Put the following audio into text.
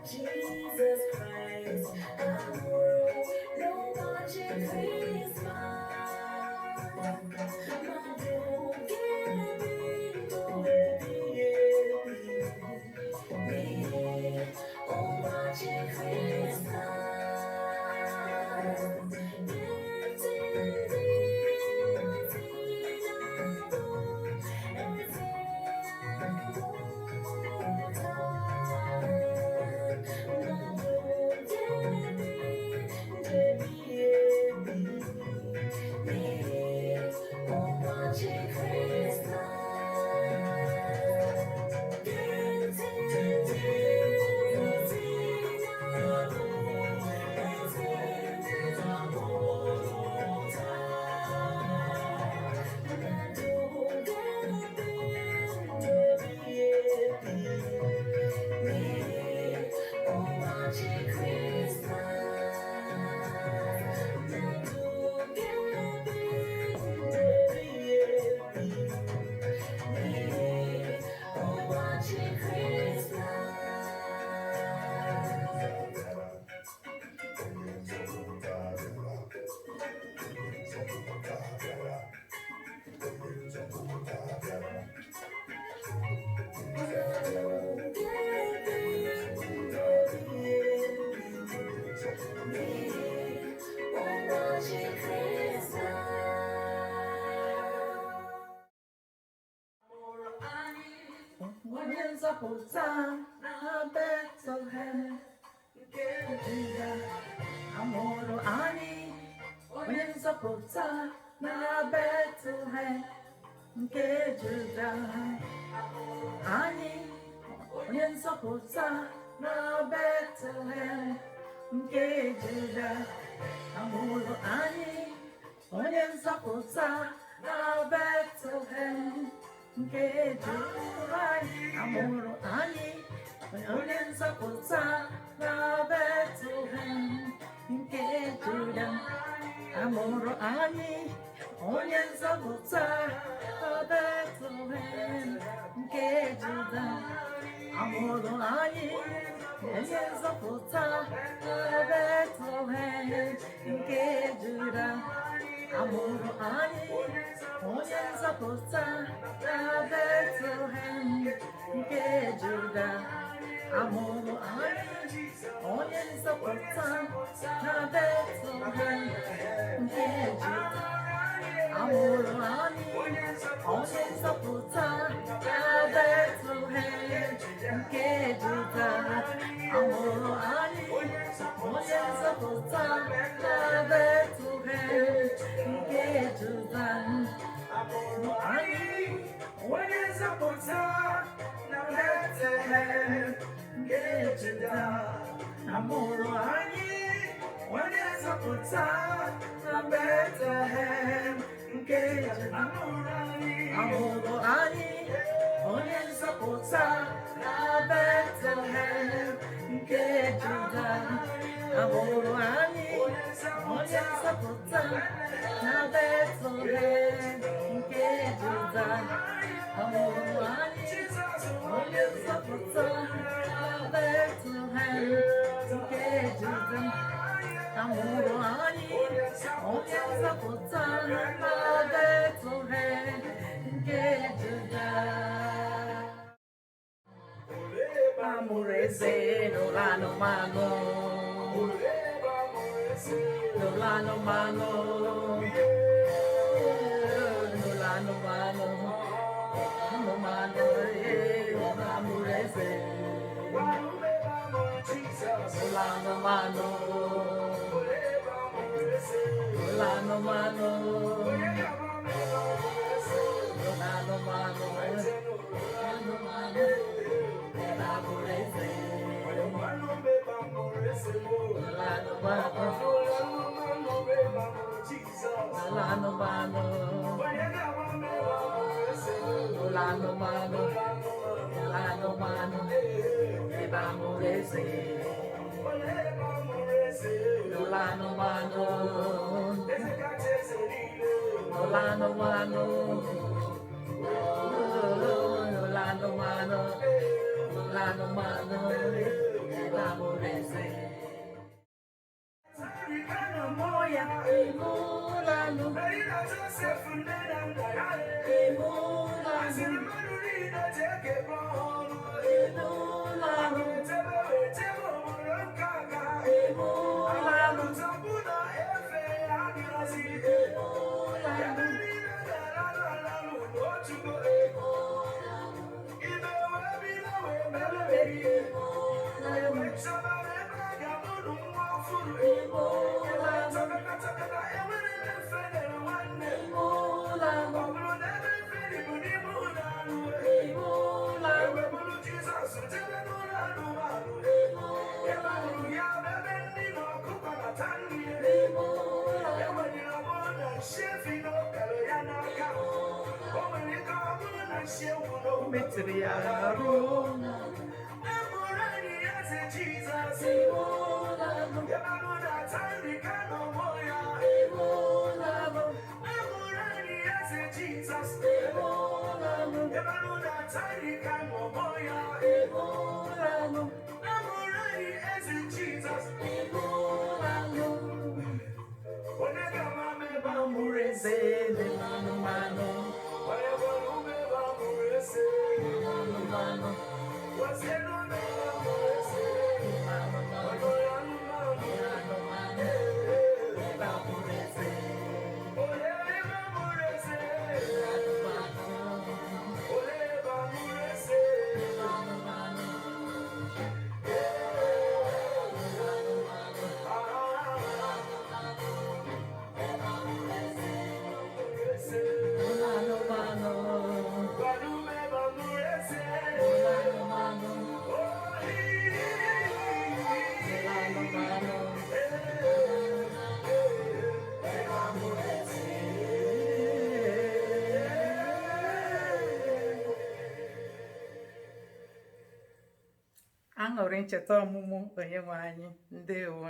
Jesus Christ, no watching Christmas. Oh, watching Bethlehem, amoro ani, onye nzọpụta na Bethlehem nke Juda. Anyị, onye nzọpụta na Bethlehem nke Juda. Amụrụ anyị, onye nzọpụta na Bethlehem nke Juda. Amụrụ anyị, onye nzọpụta na Bethlehem nke Juda. Amụrụ anyị, onye nzọpụta na Bethlehem nke Juda. Amụrụ anyị, onye nzọpụta na Bethlehem nke Juda. Amụrụ anyị, onye nzọpụta na Bethlehem nke Juda. Amụrụ anyị, onye nzọpụta na Bethlehem nke Juda. Amụrụ anyị, onye nzọpụta na Bethlehem nke Juda. Amụrụ anyị, onye nzọpụta na Bethlehem nke Juda. Amụrụ anyị, onye nzọpụta na Bethlehem nke Juda. Amụrụ anyị, onye nzọpụta na Bethlehem nke Juda. Amụrụ anyị, onye nzọpụta na Bethlehem nke Juda. Amụrụ anyị, onye nzọpụta na Bethlehem nke Juda. Amụrụ anyị, onye nzọpụta na Bethlehem nke Juda. Amụrụ anyị, onye nzọpụta na Bethlehem nke Juda. Amụrụ eze n'ụlọ anụmanụ, n'ụlọ anụmanụ, n'ụlọ anụmanụ, anụmanụ, amụrụ eze n'ụlọ anụmanụ, n'ụlọ anụmanụ. Nolano mano. Nolano mano. Nolano mano. Ebamurese. Nolano mano. Nolano mano. Nolano mano. Nolano mano. Ebamurese. Moya, Emulano, aṅụrị ncheta ọmụmụ Onyenwe anyị. Ndewo.